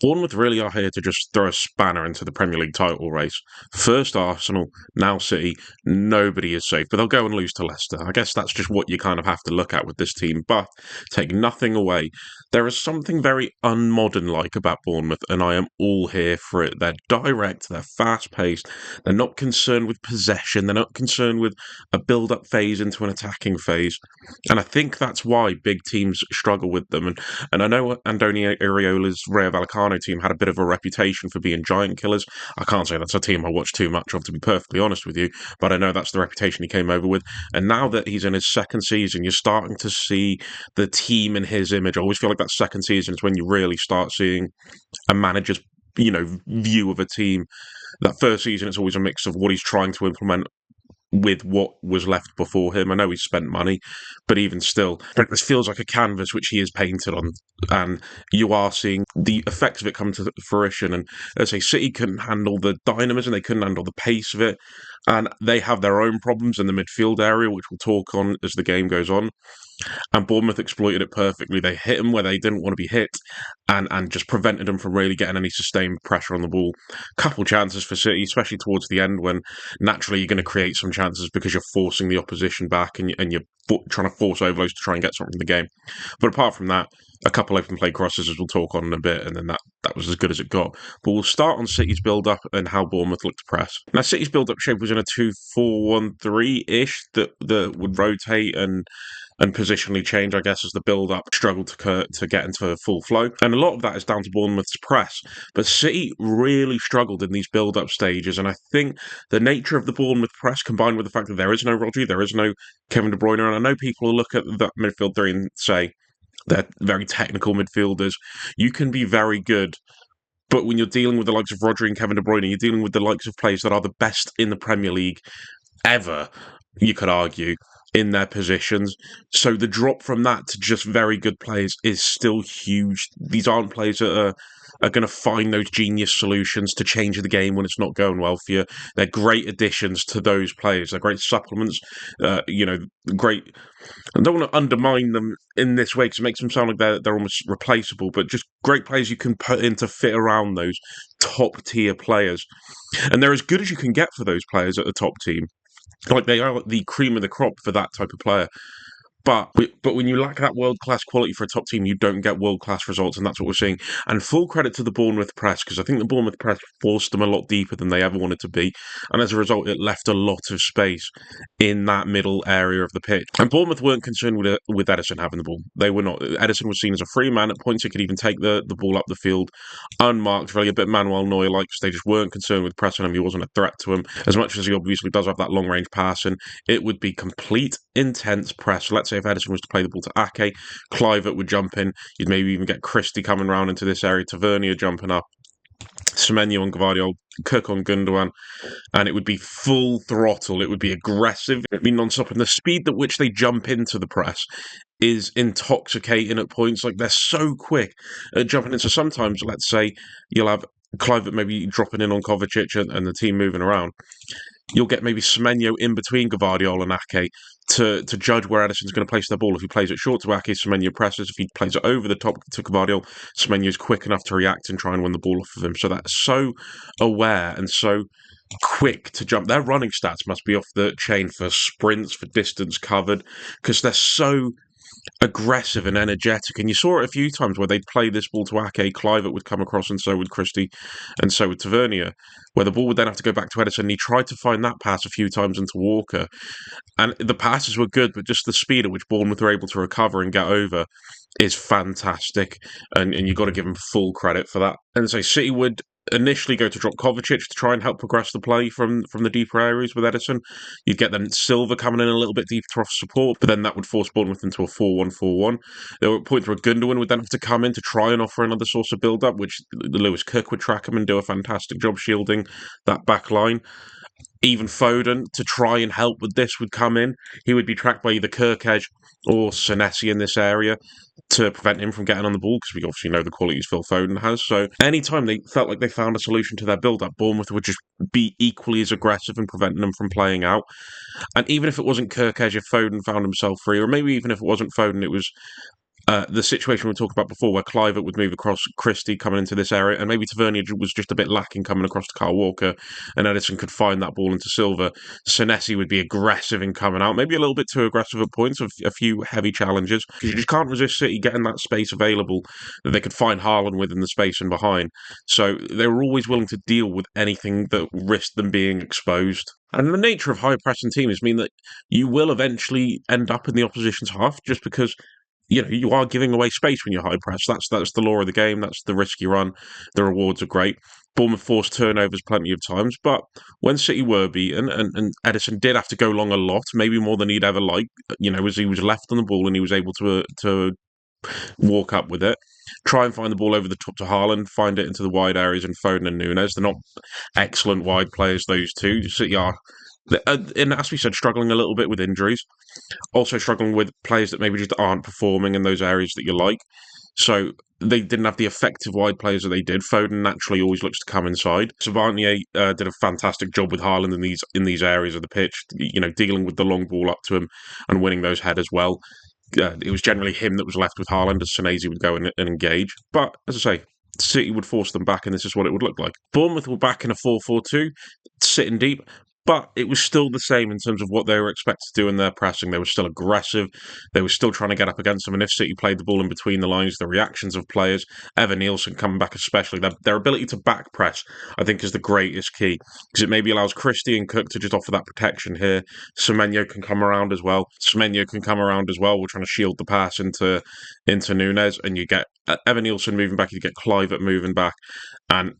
Bournemouth really are here to just throw a spanner into the Premier League title race. First Arsenal, now City. Nobody is safe, but they'll go and lose to Leicester. I guess that's just what you kind of have to look at with this team. But take nothing away. There is something very unmodern like about Bournemouth, and I am all here for it. They're direct, they're fast paced, they're not concerned with possession, they're not concerned with a build up phase into an attacking phase. And I think that's why big teams struggle with them. And I know Andoni Iraola's Rayo Vallecano team had a bit of a reputation for being giant killers. I can't say that's a team I watch too much of, to be perfectly honest with you, but I know that's the reputation he came over with. And now that he's in his second season, you're starting to see the team in his image. I always feel like that second season is when you really start seeing a manager's view of a team. That first season, it's always a mix of what he's trying to implement with what was left before him. I know he's spent money, but even still, this feels like a canvas which he has painted on, and you are seeing the effects of it come to fruition. And as I say, City couldn't handle the dynamism, they couldn't handle the pace of it, and they have their own problems in the midfield area, which we'll talk on as the game goes on. And Bournemouth exploited it perfectly. They hit them where they didn't want to be hit, and just prevented them from really getting any sustained pressure on the ball. Couple chances for City, especially towards the end, when naturally you're going to create some chances because you're forcing the opposition back and you're trying to force overloads to try and get something from the game. But apart from that, a couple open play crosses, as we'll talk on in a bit, and then that was as good as it got. But we'll start on City's build-up and how Bournemouth looked to press. Now, City's build-up shape was in a 2-4-1-3-ish that would rotate and positionally change, I guess, as the build-up struggled to get into full flow. And a lot of that is down to Bournemouth's press. But City really struggled in these build-up stages, and I think the nature of the Bournemouth press, combined with the fact that there is no Rodri, there is no Kevin De Bruyne, and I know people will look at that midfield three and say they're very technical midfielders. You can be very good, but when you're dealing with the likes of Rodri and Kevin De Bruyne, you're dealing with the likes of players that are the best in the Premier League ever, you could argue, in their positions. So the drop from that to just very good players is still huge. These aren't players that are going to find those genius solutions to change the game when it's not going well for you. They're great additions to those players. They're great supplements. Great. I don't want to undermine them in this way because it makes them sound like they're almost replaceable, but just great players you can put in to fit around those top tier players. And they're as good as you can get for those players at the top team. Like they are the cream of the crop for that type of player. But when you lack that world class quality for a top team, you don't get world class results, and that's what we're seeing. And full credit to the Bournemouth press, because I think the Bournemouth press forced them a lot deeper than they ever wanted to be, and as a result, it left a lot of space in that middle area of the pitch. And Bournemouth weren't concerned with Ederson having the ball. They were not. Ederson was seen as a free man at points. He could even take the ball up the field unmarked, really a bit Manuel Neuer like. They just weren't concerned with pressing him. He wasn't a threat to him as much as he obviously does have that long range passing. It would be complete intense press. Let's say if Ederson was to play the ball to Ake, Clivert would jump in. You'd maybe even get Christie coming round into this area, Tavernier jumping up, Semenyo on Gvardiol, Cook on Gundogan, and it would be full throttle. It would be aggressive. It would be non-stop. And the speed at which they jump into the press is intoxicating at points. Like they're so quick at jumping in. So sometimes, let's say, you'll have Clivert maybe dropping in on Kovacic and the team moving around. You'll get maybe Semenyo in between Gvardiol and Ake to judge where Ederson's going to place their ball. If he plays it short to Ake, Semenyo presses. If he plays it over the top to Gvardiol, Semenyo's quick enough to react and try and win the ball off of him. So that's so aware and so quick to jump. Their running stats must be off the chain for sprints, for distance covered, because they're so aggressive and energetic. And you saw it a few times where they'd play this ball to Ake, Clivert would come across, and so would Christie, and so would Tavernier, where the ball would then have to go back to Ederson. And he tried to find that pass a few times into Walker. And the passes were good, but just the speed at which Bournemouth were able to recover and get over is fantastic. And you've got to give them full credit for that. And so City would initially go to drop Kovacic to try and help progress the play from the deeper areas with Ederson. You'd get then Silva coming in a little bit deeper to offer support, but then that would force Bournemouth into a 4-1-4-1. There were points where Gundogan would then have to come in to try and offer another source of build-up, which Lewis Cook would track him and do a fantastic job shielding that back line. Even Foden, to try and help with this, would come in. He would be tracked by either Kirkej or Senesi in this area to prevent him from getting on the ball, because we obviously know the qualities Phil Foden has. So anytime they felt like they found a solution to their build-up, Bournemouth would just be equally as aggressive in preventing them from playing out. And even if it wasn't Kirkej, if Foden found himself free, or maybe even if it wasn't Foden, it was the situation we talked about before, where Clivert would move across Christie coming into this area, and maybe Tavernier was just a bit lacking coming across to Kyle Walker, and Edison could find that ball into Silva. Senesi would be aggressive in coming out, maybe a little bit too aggressive at points, a few heavy challenges, because you just can't resist City getting that space available that they could find Haaland within the space and behind. So they were always willing to deal with anything that risked them being exposed. And the nature of high pressing teams mean that you will eventually end up in the opposition's half, just because you are giving away space when you're high press. That's the law of the game. That's the risk you run. The rewards are great. Bournemouth forced turnovers plenty of times, but when City were beaten, and Edison did have to go long a lot, maybe more than he'd ever like, as he was left on the ball and he was able to walk up with it, try and find the ball over the top to Haaland, find it into the wide areas, and Foden and Nunes. They're not excellent wide players, those two. City are, and as we said, struggling a little bit with injuries, also struggling with players that maybe just aren't performing in those areas that you like. So they didn't have the effective wide players that they did. Foden naturally always looks to come inside. Savanier did a fantastic job with Haaland in these areas of the pitch, dealing with the long ball up to him and winning those headers well. It was generally him that was left with Haaland, as Senesi would go in and engage. But as I say, City would force them back, and this is what it would look like. Bournemouth were back in a 4-4-2, sitting deep, but it was still the same in terms of what they were expected to do in their pressing. They were still aggressive. They were still trying to get up against them. And if City played the ball in between the lines, the reactions of players, Evan Nielsen coming back especially, their ability to back press, I think, is the greatest key. Because it maybe allows Christie and Cook to just offer that protection here. Semenyo can come around as well. We're trying to shield the pass into Nunes. And you get Evan Nielsen moving back. You get Clivert moving back. And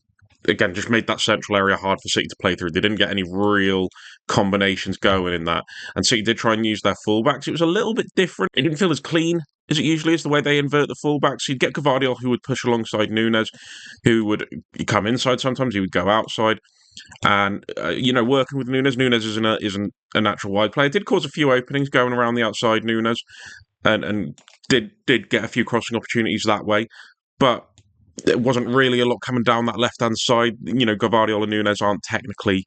again, just made that central area hard for City to play through. They didn't get any real combinations going in that. And City did try and use their fullbacks. It was a little bit different. It didn't feel as clean as it usually is, the way they invert the fullbacks. You'd get Gavardiol, who would push alongside Nunes, who would come inside sometimes, he would go outside. And, working with Nunes isn't a natural wide player. It did cause a few openings going around the outside, Nunes, and did get a few crossing opportunities that way. But there wasn't really a lot coming down that left-hand side. Gavardiol and Nunes aren't technically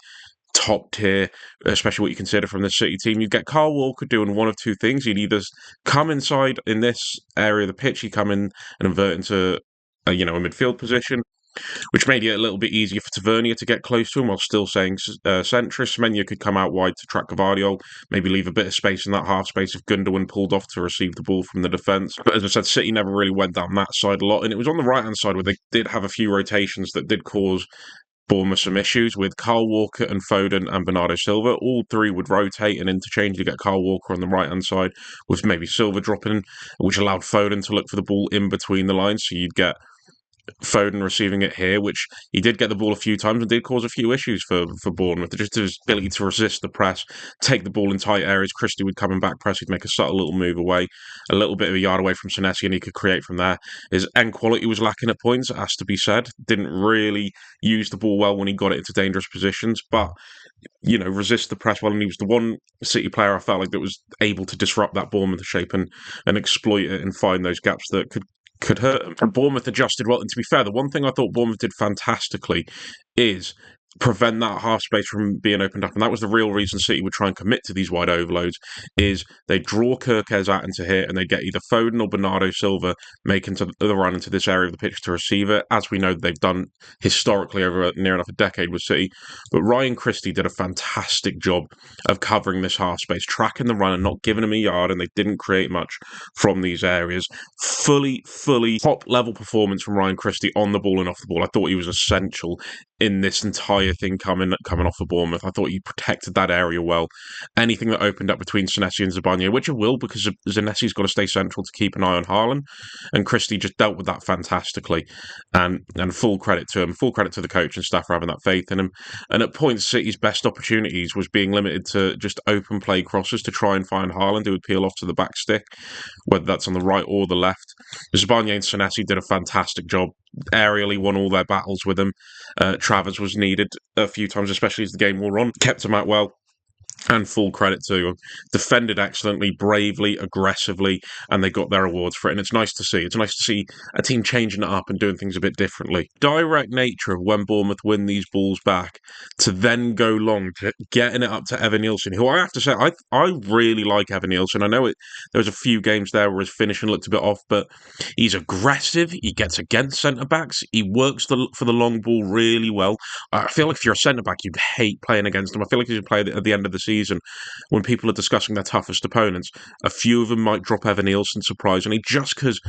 top tier, especially what you consider from the City team. You'd get Kyle Walker doing one of two things. He'd either come inside in this area of the pitch, he'd come in and invert into a midfield position, which made it a little bit easier for Tavernier to get close to him while still saying centrist. Semenyo could come out wide to track Gavardiol, maybe leave a bit of space in that half space if Gundogan pulled off to receive the ball from the defence. But as I said, City never really went down that side a lot, and it was on the right-hand side where they did have a few rotations that did cause Bournemouth some issues with Kyle Walker and Foden and Bernardo Silva. All three would rotate and interchange. You get Kyle Walker on the right-hand side with maybe Silva dropping, which allowed Foden to look for the ball in between the lines, so you'd get Foden receiving it here, which he did get the ball a few times and did cause a few issues for Bournemouth. Just his ability to resist the press, take the ball in tight areas. Christie would come and back press. He'd make a subtle little move away, a little bit of a yard away from Senesi, and he could create from there. His end quality was lacking at points, it has to be said. Didn't really use the ball well when he got it into dangerous positions, but resist the press well, and he was the one City player I felt like that was able to disrupt that Bournemouth shape and exploit it and find those gaps that could hurt them. And Bournemouth adjusted well. And to be fair, the one thing I thought Bournemouth did fantastically is prevent that half space from being opened up. And that was the real reason City would try and commit to these wide overloads, is they draw Kirkez out into here and they get either Foden or Bernardo Silva making the run into this area of the pitch to receive it, as we know they've done historically over near enough a decade with City. But Ryan Christie did a fantastic job of covering this half space, tracking the run and not giving him a yard, and they didn't create much from these areas. Fully top level performance from Ryan Christie on the ball and off the ball. I thought he was essential in this entire thing coming off of Bournemouth. I thought he protected that area well. Anything that opened up between Senesi and Zabanyo, which it will, because Zanesi's got to stay central to keep an eye on Haaland, and Christie just dealt with that fantastically. And full credit to him, full credit to the coach and staff for having that faith in him. And at points, City's best opportunities was being limited to just open play crosses to try and find Haaland, who would peel off to the back stick, whether that's on the right or the left. Zabanyo and Senesi did a fantastic job. Aerially won all their battles with him. Travers was needed a few times, especially as the game wore on. Kept him out well. And full credit to them. Defended excellently, bravely, aggressively, and they got their awards for it. And it's nice to see. It's nice to see a team changing it up and doing things a bit differently. Direct nature of when Bournemouth win these balls back to then go long to getting it up to Evan Nielsen, who I have to say, I really like Evan Nielsen. I know there was a few games there where his finishing looked a bit off, but he's aggressive. He gets against centre backs. He works for the long ball really well. I feel like if you're a centre back, you'd hate playing against him. I feel like if you play at the end of the season, when people are discussing their toughest opponents, a few of them might drop Evan Nielsen surprisingly, just because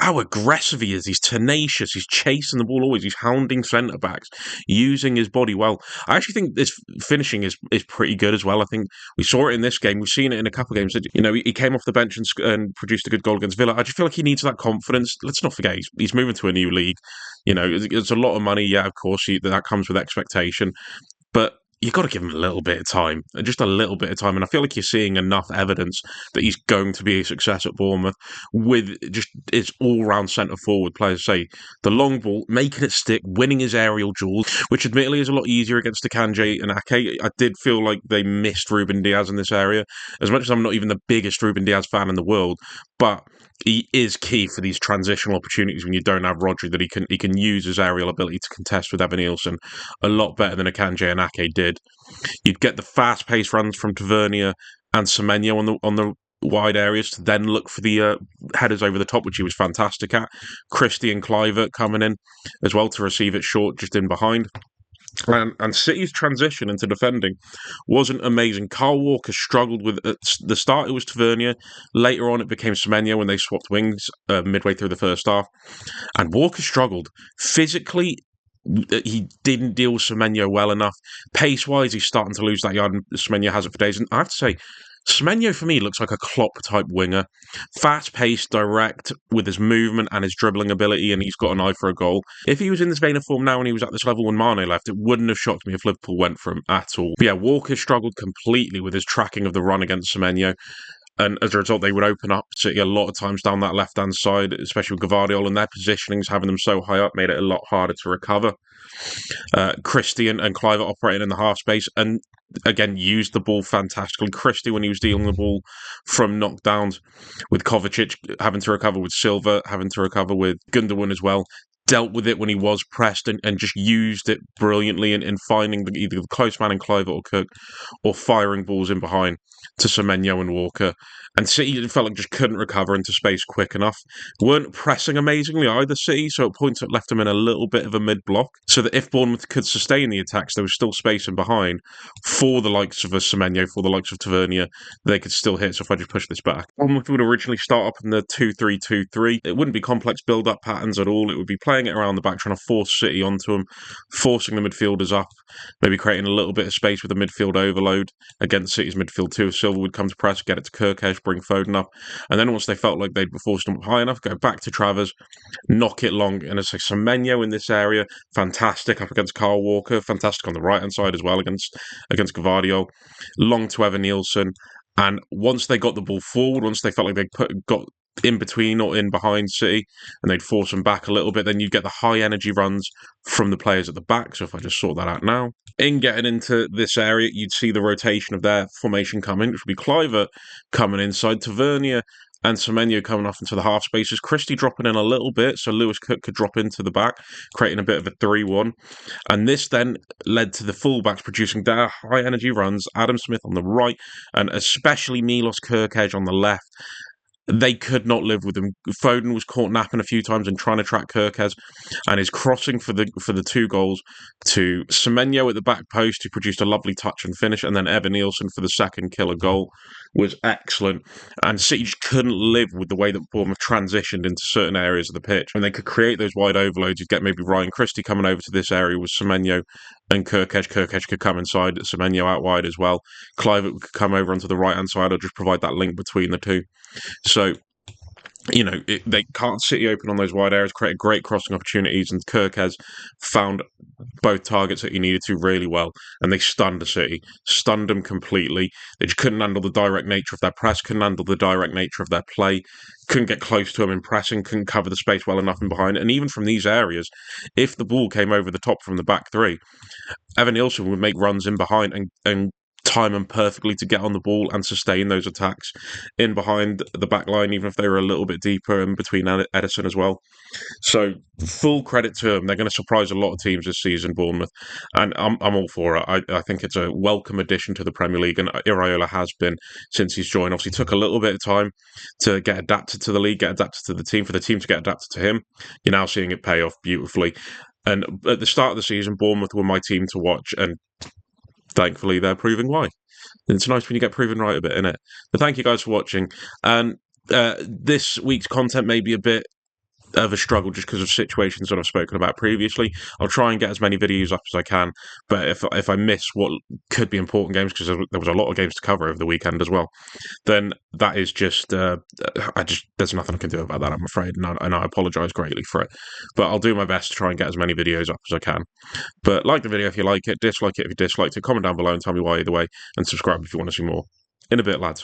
how aggressive he is. He's tenacious. He's chasing the ball always. He's hounding centre backs, using his body well. I actually think this finishing is pretty good as well. I think we saw it in this game. We've seen it in a couple of games. You know, he came off the bench and produced a good goal against Villa. I just feel like he needs that confidence. Let's not forget he's moving to a new league. You know, it's a lot of money. Yeah, of course, that comes with expectation, but you've got to give him a little bit of time, just a little bit of time. And I feel like you're seeing enough evidence that he's going to be a success at Bournemouth with just his all-round centre-forward players. Say, the long ball, making it stick, winning his aerial duels, which admittedly is a lot easier against Akanji and Ake. I did feel like they missed Ruben Diaz in this area. As much as I'm not even the biggest Ruben Diaz fan in the world, but he is key for these transitional opportunities when you don't have Rodri, that he can use his aerial ability to contest with Evan Nielsen a lot better than Akanji and Ake did. You'd get the fast-paced runs from Tavernier and Semenyo on the wide areas to then look for the headers over the top, which he was fantastic at. Christie and Kluivert coming in as well to receive it short, just in behind. And City's transition into defending wasn't amazing. Kyle Walker struggled with at the start. It was Tavernier. Later on, it became Semenyo when they swapped wings midway through the first half. And Walker struggled physically. He didn't deal with Semenyo well enough. Pace-wise, he's starting to lose that yard, and Semenyo has it for days. And I have to say, Semenyo, for me, looks like a Klopp-type winger. Fast-paced, direct, with his movement and his dribbling ability, and he's got an eye for a goal. If he was in this vein of form now and he was at this level when Mane left, it wouldn't have shocked me if Liverpool went for him at all. But yeah, Walker struggled completely with his tracking of the run against Semenyo. And as a result, they would open up City a lot of times down that left-hand side, especially with Gvardiol, and their positionings, having them so high up, made it a lot harder to recover. Christie and Kluivert operating in the half space, and again, used the ball fantastically. Christie, when he was dealing the ball from knockdowns, with Kovacic having to recover, with Silva having to recover, with Gundogan as well, dealt with it when he was pressed and just used it brilliantly in finding either the close man in Kluivert or Cook, or firing balls in behind to Semenyo and Walker. And City felt like just couldn't recover into space quick enough. Weren't pressing amazingly either, City, so at points it left them in a little bit of a mid-block, so that if Bournemouth could sustain the attacks, there was still space in behind for the likes of a Semenyo, for the likes of Tavernier, they could still hit. So if I just push this back, Bournemouth would originally start up in the 2-3-2-3. It wouldn't be complex build-up patterns at all. It would be playing it around the back, trying to force City onto them, forcing the midfielders up, maybe creating a little bit of space with a midfield overload against City's midfield too. If Silva would come to press, get it to Kirkesh, bring Foden up, and then once they felt like they'd forced them up high enough, go back to Travers, knock it long. And it's like Semenyo in this area, fantastic up against Kyle Walker, fantastic on the right hand side as well against Gvardiol, long to Evan Nielsen. And once they got the ball forward, once they felt like they got in between or in behind City, and they'd force them back a little bit, then you'd get the high energy runs from the players at the back. So if I just sort that out now, in getting into this area, you'd see the rotation of their formation coming, which would be Kluivert coming inside, Tavernier and Semenyo coming off into the half spaces, Christie dropping in a little bit so Lewis Cook could drop into the back, creating a bit of a 3-1. And this then led to the fullbacks producing their high energy runs, Adam Smith on the right, and especially Milos Kirkesh on the left. They could not live with him. Foden was caught napping a few times and trying to track Kirkesh, and his crossing for the 2 goals to Semenyo at the back post, who produced a lovely touch and finish, and then Evan Nielsen for the second killer goal was excellent. And City just couldn't live with the way that Bournemouth transitioned into certain areas of the pitch. When they could create those wide overloads, you'd get maybe Ryan Christie coming over to this area with Semenyo and Kirkesh. Kirkesh could come inside, Semenyo out wide as well. Kluivert could come over onto the right-hand side or just provide that link between the two. So, you know, they can't City open on those wide areas, create great crossing opportunities, and Kirkesh found both targets that he needed to really well, and they stunned the City, stunned them completely. They just couldn't handle the direct nature of their press, couldn't handle the direct nature of their play, couldn't get close to him in pressing, couldn't cover the space well enough in behind. And even from these areas, if the ball came over the top from the back three, Evan Nielsen would make runs in behind and time them perfectly to get on the ball and sustain those attacks in behind the back line, even if they were a little bit deeper in between Edison as well. So full credit to them. They're going to surprise a lot of teams this season, Bournemouth, and I'm all for it. I think it's a welcome addition to the Premier League, and Iraola has been since he's joined. Obviously, took a little bit of time to get adapted to the league, get adapted to the team, for the team to get adapted to him. You're now seeing it pay off beautifully. And at the start of the season, Bournemouth were my team to watch, and thankfully they're proving why. And it's nice when you get proven right a bit, isn't it? But thank you guys for watching. And this week's content may be a bit of a struggle just because of situations that I've spoken about previously. I'll try and get as many videos up as I can, but if I miss what could be important games, because there was a lot of games to cover over the weekend as well, then that is just there's nothing I can do about that, I'm afraid, and I apologise greatly for it. But I'll do my best to try and get as many videos up as I can. But like the video if you like it, dislike it if you disliked it, comment down below and tell me why either way, and subscribe if you want to see more. In a bit, lads.